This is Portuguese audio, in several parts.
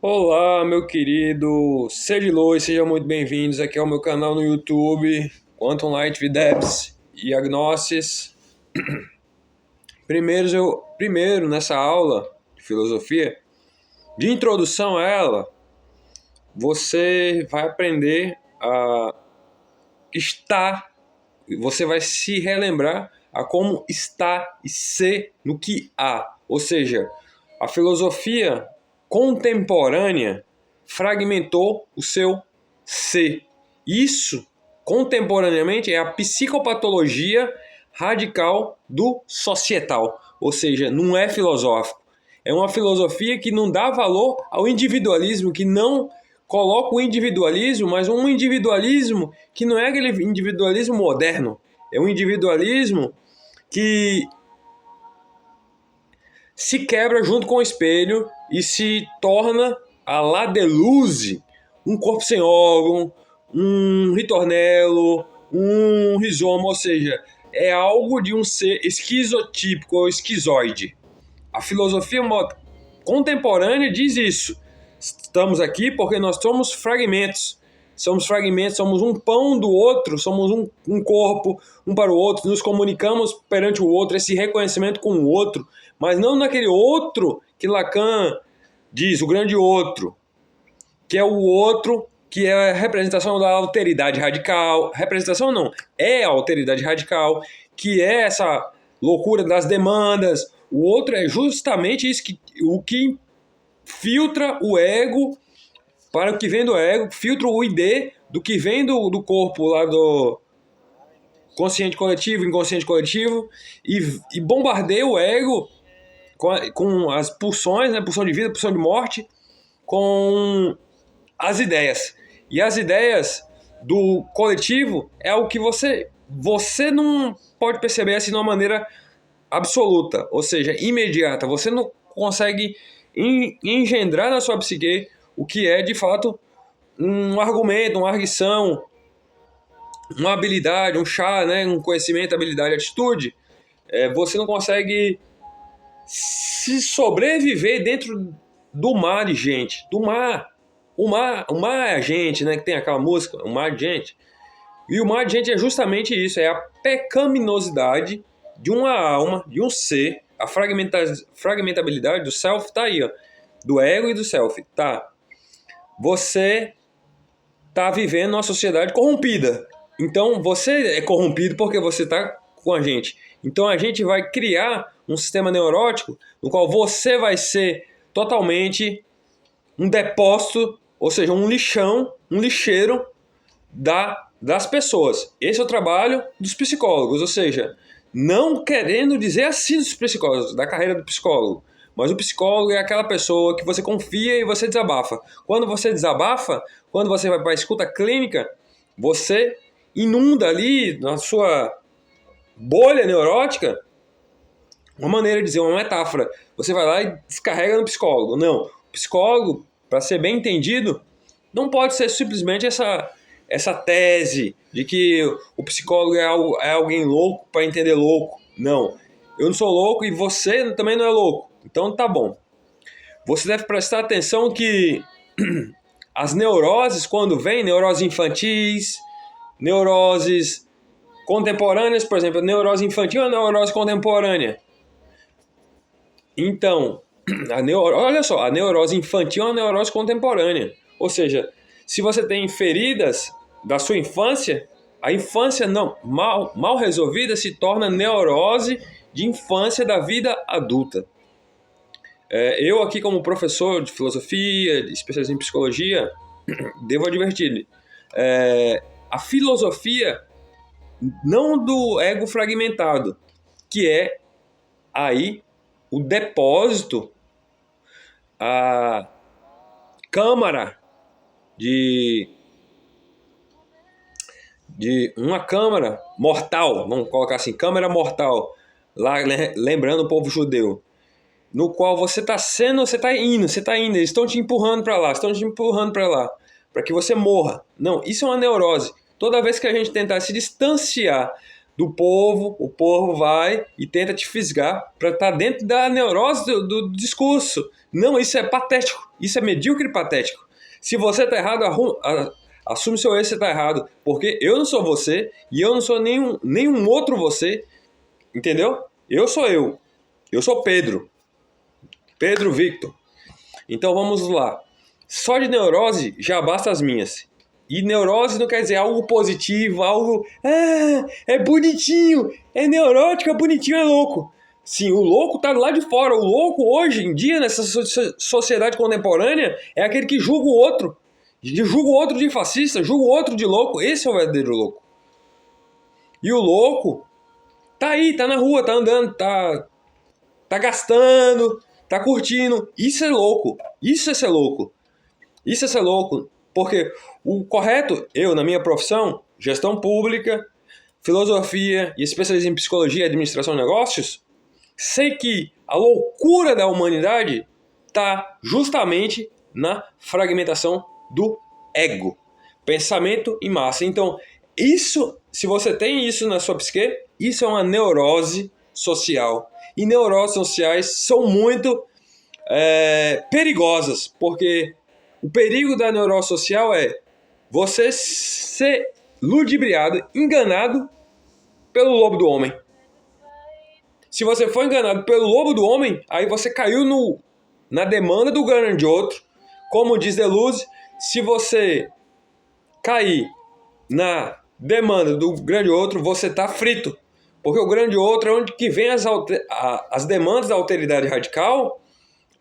Olá, meu querido, seja luz, sejam muito bem-vindos aqui ao meu canal no YouTube, Quantum Light Devs e Agnosis. Primeiro, nessa aula de filosofia, de introdução a ela, você vai aprender a estar, você vai se relembrar a como estar e ser no que há. Ou seja, a filosofia contemporânea fragmentou o seu ser. Isso, contemporaneamente, é a psicopatologia radical do societal. Ou seja, não é filosófico. É uma filosofia que não dá valor ao individualismo, que não coloca o individualismo, mas um individualismo que não é aquele individualismo moderno. É um individualismo que se quebra junto com o espelho e se torna a la Deleuze um corpo sem órgão, um ritornelo, um rizoma, ou seja, é algo de um ser esquizotípico ou esquizoide. A filosofia contemporânea diz isso. Estamos aqui porque nós somos fragmentos. Somos fragmentos, somos um pão do outro, somos um corpo um para o outro, nos comunicamos perante o outro, esse reconhecimento com o outro, mas não naquele outro que Lacan diz, o grande outro, que é o outro que é a representação da alteridade radical. Representação não, é a alteridade radical, que é essa loucura das demandas. O outro é justamente isso o que filtra o ego para o que vem do ego, filtra o ID do que vem do corpo lá do consciente coletivo, inconsciente coletivo, e bombardeia o ego com as pulsões, né, pulsão de vida, pulsão de morte, com as ideias. E as ideias do coletivo é o que você não pode perceber assim de uma maneira absoluta, ou seja, imediata. Você não consegue engendrar na sua psique o que é de fato um argumento, uma arguição, uma habilidade, um chá, né, um conhecimento, habilidade, atitude. Você não consegue se sobreviver dentro do mar de gente, do mar. O mar é a gente, né, que tem aquela música, o mar de gente. E o mar de gente é justamente isso, é a pecaminosidade de uma alma, de um ser, a fragmentabilidade do self tá aí, ó, do ego e do self, tá? Você tá vivendo numa sociedade corrompida. Então você é corrompido porque você tá com a gente. Então a gente vai criar um sistema neurótico no qual você vai ser totalmente um depósito, ou seja, um lixão, um lixeiro das pessoas. Esse é o trabalho dos psicólogos, ou seja, não querendo dizer assim dos psicólogos, da carreira do psicólogo, mas o psicólogo é aquela pessoa que você confia e você desabafa. Quando você desabafa, quando você vai para a escuta clínica, você inunda ali na sua bolha neurótica uma maneira de dizer, uma metáfora. Você vai lá e descarrega no psicólogo. Não, o psicólogo, para ser bem entendido, não pode ser simplesmente essa tese de que o psicólogo é alguém louco para entender louco. Não, eu não sou louco e você também não é louco. Então tá bom. Você deve prestar atenção que as neuroses, quando vêm, neuroses infantis, neuroses contemporâneas, por exemplo, a neurose infantil é a neurose contemporânea. Então, olha só, a neurose infantil é uma neurose contemporânea. Ou seja, se você tem feridas da sua infância, a infância não mal resolvida se torna neurose de infância da vida adulta. Eu aqui como professor de filosofia, especialista em psicologia, devo advertir-lhe, a filosofia não do ego fragmentado, que é aí o depósito, a câmara de uma câmara mortal, vamos colocar assim, câmara mortal, lá lembrando o povo judeu, no qual você está indo, eles estão te empurrando para lá, para que você morra. Não, isso é uma neurose. Toda vez que a gente tentar se distanciar do povo, o povo vai e tenta te fisgar para estar dentro da neurose do discurso. Não, isso é patético, isso é medíocre e patético. Se você está errado, assume seu erro, você está errado, porque eu não sou você e eu não sou nenhum outro você, entendeu? Eu sou Pedro Victor. Então vamos lá. Só de neurose já basta as minhas. E neurose não quer dizer algo positivo, algo... é bonitinho, é neurótico, é bonitinho, é louco. Sim, o louco tá lá de fora. O louco hoje em dia, nessa sociedade contemporânea, é aquele que julga o outro. Julga o outro de fascista, julga o outro de louco. Esse é o verdadeiro louco. E o louco tá aí, tá na rua, tá andando, tá gastando, tá curtindo. Isso é louco. Isso é ser louco. Isso é ser louco. Porque o correto, eu, na minha profissão, gestão pública, filosofia e especialismo em psicologia e administração de negócios, sei que a loucura da humanidade está justamente na fragmentação do ego. Pensamento em massa. Então, isso, se você tem isso na sua psique, isso é uma neurose social. E neuroses sociais são muito perigosas, porque o perigo da neurose social é você ser ludibriado, enganado pelo lobo do homem. Se você for enganado pelo lobo do homem, aí você caiu na demanda do grande outro. Como diz Deleuze, se você cair na demanda do grande outro, você está frito. Porque o grande outro é onde que vem as demandas da alteridade radical,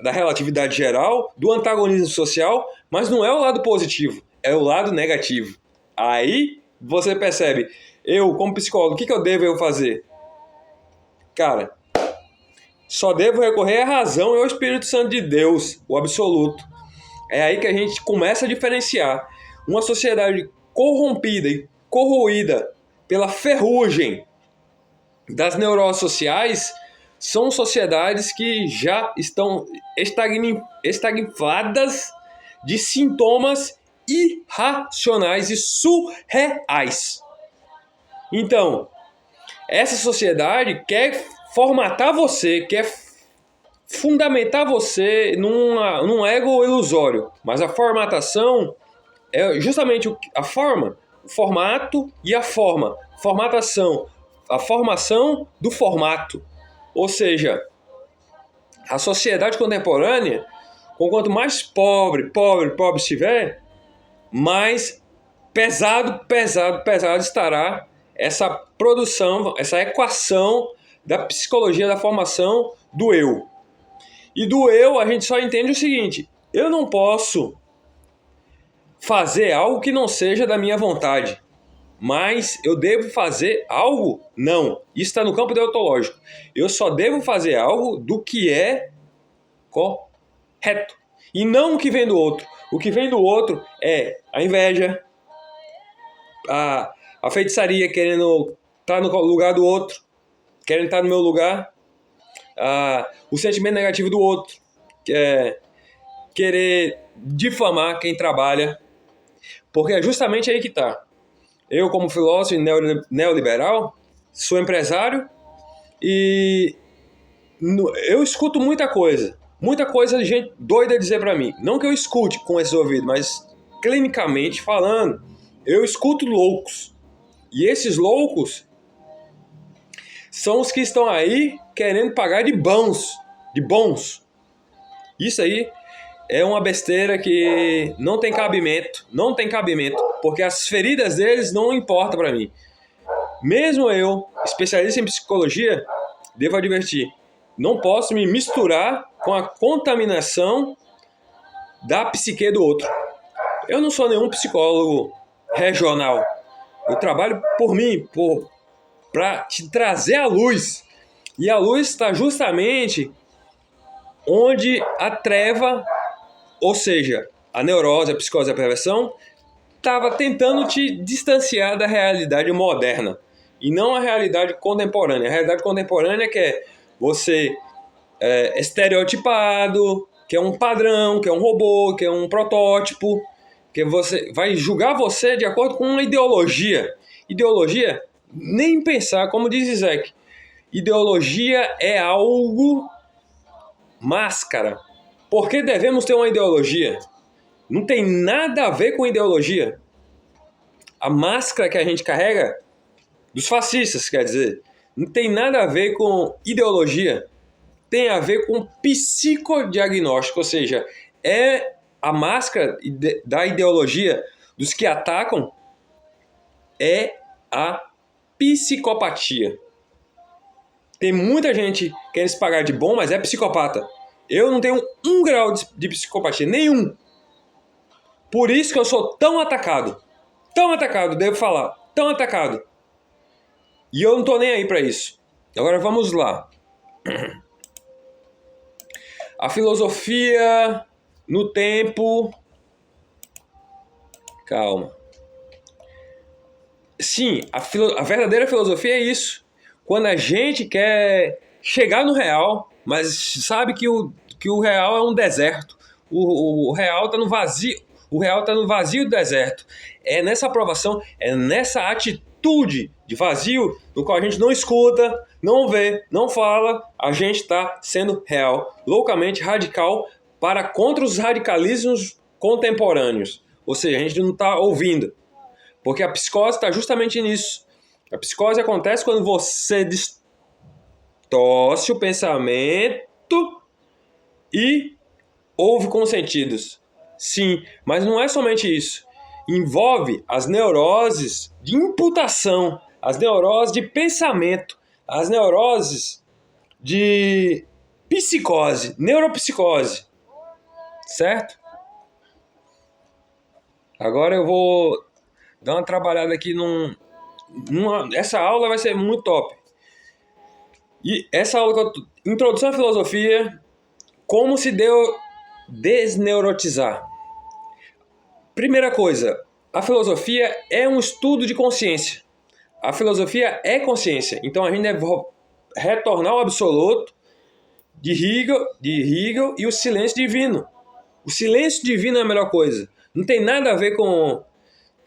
da relatividade geral, do antagonismo social, mas não é o lado positivo, é o lado negativo. Aí você percebe, eu como psicólogo, o que eu devo fazer? Cara, só devo recorrer à razão e ao Espírito Santo de Deus, o absoluto. É aí que a gente começa a diferenciar uma sociedade corrompida e corroída pela ferrugem das neuroses sociais. São sociedades que já estão estagnadas de sintomas irracionais e surreais. Então, essa sociedade quer formatar você, quer fundamentar você num ego ilusório. Mas a formatação é justamente a forma, o formato e a forma. Formatação, a formação do formato. Ou seja, a sociedade contemporânea, com quanto mais pobre estiver, mais pesado estará essa produção, essa equação da psicologia da formação do eu. E do eu a gente só entende o seguinte: eu não posso fazer algo que não seja da minha vontade. Mas eu devo fazer algo? Não. Isso está no campo deontológico. Eu só devo fazer algo do que é correto. E não o que vem do outro. O que vem do outro é a inveja, a feitiçaria querendo estar no lugar do outro, querendo estar no meu lugar, o sentimento negativo do outro, querer difamar quem trabalha. Porque é justamente aí que está. Eu, como filósofo neoliberal, sou empresário e eu escuto muita coisa de gente doida dizer para mim. Não que eu escute com esse ouvido, mas clinicamente falando, eu escuto loucos. E esses loucos são os que estão aí querendo pagar de bons. Isso aí é uma besteira que não tem cabimento, porque as feridas deles não importam para mim. Mesmo eu, especialista em psicologia, devo advertir, não posso me misturar com a contaminação da psique do outro. Eu não sou nenhum psicólogo regional. Eu trabalho por mim, para te trazer a luz. E a luz está justamente onde a treva, ou seja, a neurose, a psicose, a perversão, estava tentando te distanciar da realidade moderna e não a realidade contemporânea. A realidade contemporânea que é você estereotipado, que é um padrão, que é um robô, que é um protótipo, que você vai julgar você de acordo com uma ideologia. Ideologia nem pensar, como diz Isaac, ideologia é algo máscara. Por que devemos ter uma ideologia? Não tem nada a ver com ideologia. A máscara que a gente carrega, dos fascistas, quer dizer, não tem nada a ver com ideologia. Tem a ver com psicodiagnóstico, ou seja, é a máscara da ideologia dos que atacam é a psicopatia. Tem muita gente querendo se pagar de bom, mas é psicopata. Eu não tenho 1 grau de psicopatia, nenhum. Por isso que eu sou tão atacado, devo falar, tão atacado. E eu não tô nem aí pra isso. Agora vamos lá. A filosofia no tempo... Calma. Sim, a verdadeira filosofia é isso. Quando a gente quer chegar no real, mas sabe que o real é um deserto. O real está no vazio. O real está no vazio do deserto. É nessa aprovação, é nessa atitude de vazio no qual a gente não escuta, não vê, não fala. A gente está sendo real, loucamente radical para contra os radicalismos contemporâneos. Ou seja, a gente não está ouvindo. Porque a psicose está justamente nisso. A psicose acontece quando você distorce o pensamento e ouve com os sentidos. Sim, mas não é somente isso. Envolve as neuroses de imputação, as neuroses de pensamento, as neuroses de psicose, neuropsicose. Certo? Agora eu vou dar uma trabalhada aqui essa aula vai ser muito top. E essa aula, Introdução à Filosofia, como se deu desneurotizar. Primeira coisa, a filosofia é um estudo de consciência. A filosofia é consciência. Então a gente deve retornar ao absoluto de Hegel e o silêncio divino. O silêncio divino é a melhor coisa. Não tem nada a ver com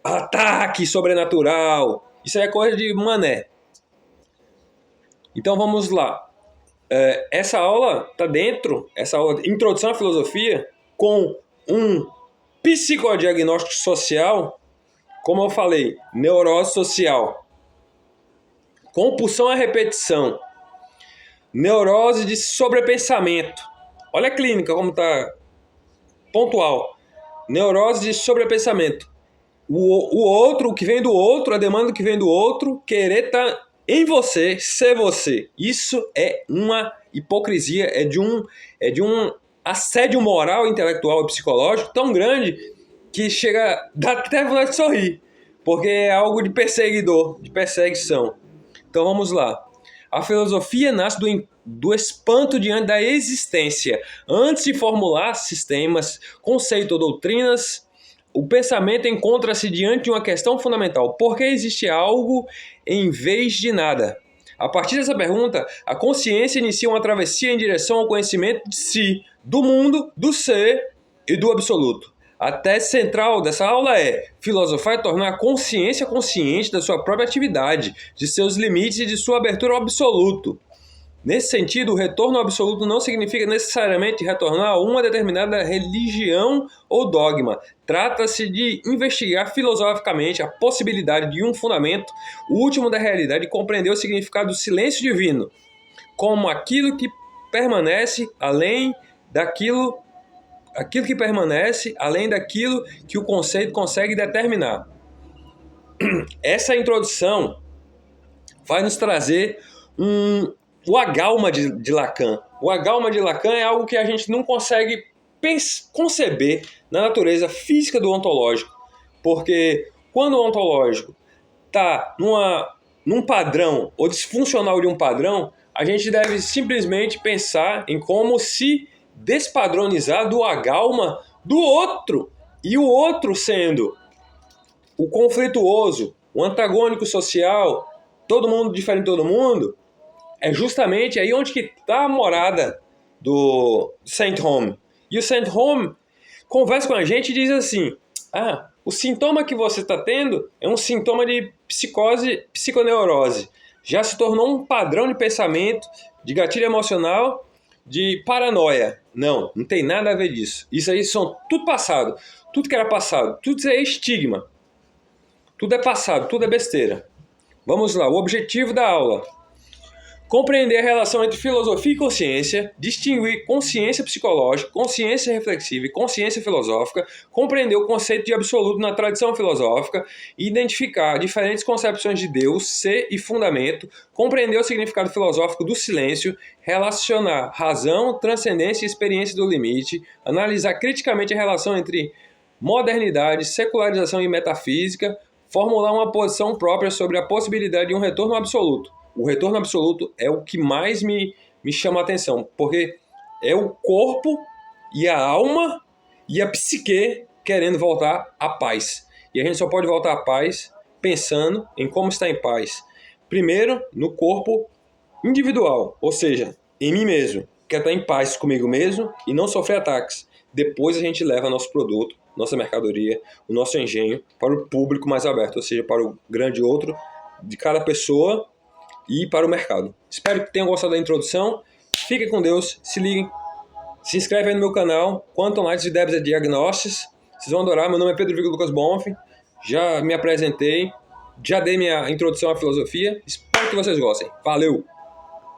ataque sobrenatural. Isso é coisa de mané. Então vamos lá. Essa aula está dentro, essa aula de Introdução à Filosofia, com um psicodiagnóstico social, como eu falei, neurose social, compulsão à repetição, neurose de sobrepensamento. Olha a clínica como está pontual. Neurose de sobrepensamento. O outro, o que vem do outro, a demanda que vem do outro, querer estar em você, ser você. Isso é uma hipocrisia, é de um assédio moral, intelectual e psicológico tão grande que chega, dá até vontade de sorrir, porque é algo de perseguidor, de perseguição. Então vamos lá. A filosofia nasce do espanto diante da existência. Antes de formular sistemas, conceitos ou doutrinas, o pensamento encontra-se diante de uma questão fundamental. Por que existe algo em vez de nada? A partir dessa pergunta, a consciência inicia uma travessia em direção ao conhecimento de si, do mundo, do ser e do absoluto. A tese central dessa aula é filosofar e tornar a consciência consciente da sua própria atividade, de seus limites e de sua abertura ao absoluto. Nesse sentido, o retorno ao absoluto não significa necessariamente retornar a uma determinada religião ou dogma. Trata-se de investigar filosoficamente a possibilidade de um fundamento, o último da realidade, e compreender o significado do silêncio divino, como aquilo que permanece além daquilo que permanece além daquilo que o conceito consegue determinar. Essa introdução vai nos trazer o agálma de Lacan. O agálma de Lacan é algo que a gente não consegue conceber na natureza física do ontológico, porque quando o ontológico está num padrão ou disfuncional de um padrão, a gente deve simplesmente pensar em como se despadronizar do agálma do outro, e o outro sendo o conflituoso, o antagônico social, todo mundo diferente de todo mundo, é justamente aí onde está a morada do Saint Home. E o Saint Home conversa com a gente e diz assim: O sintoma que você está tendo é um sintoma de psicose, psiconeurose. Já se tornou um padrão de pensamento, de gatilho emocional, de paranoia. Não, não tem nada a ver disso. Isso aí são tudo passado. Tudo que era passado. Tudo isso é estigma. Tudo é passado, tudo é besteira. Vamos lá, o objetivo da aula. Compreender a relação entre filosofia e consciência, distinguir consciência psicológica, consciência reflexiva e consciência filosófica, compreender o conceito de absoluto na tradição filosófica, identificar diferentes concepções de Deus, ser e fundamento, compreender o significado filosófico do silêncio, relacionar razão, transcendência e experiência do limite, analisar criticamente a relação entre modernidade, secularização e metafísica, formular uma posição própria sobre a possibilidade de um retorno absoluto. O retorno absoluto é o que mais me chama a atenção, porque é o corpo e a alma e a psique querendo voltar à paz. E a gente só pode voltar à paz pensando em como estar em paz. Primeiro, no corpo individual, ou seja, em mim mesmo. Quero estar em paz comigo mesmo e não sofrer ataques. Depois a gente leva nosso produto, nossa mercadoria, o nosso engenho para o público mais aberto, ou seja, para o grande outro de cada pessoa e para o mercado. Espero que tenham gostado da introdução. Fiquem com Deus, se liguem, se inscreve aí no meu canal, Quantum Light de Debs and Diagnosis. Vocês vão adorar, meu nome é Pedro Vigo Lucas Bonfim, já me apresentei, já dei minha introdução à filosofia, espero que vocês gostem. Valeu!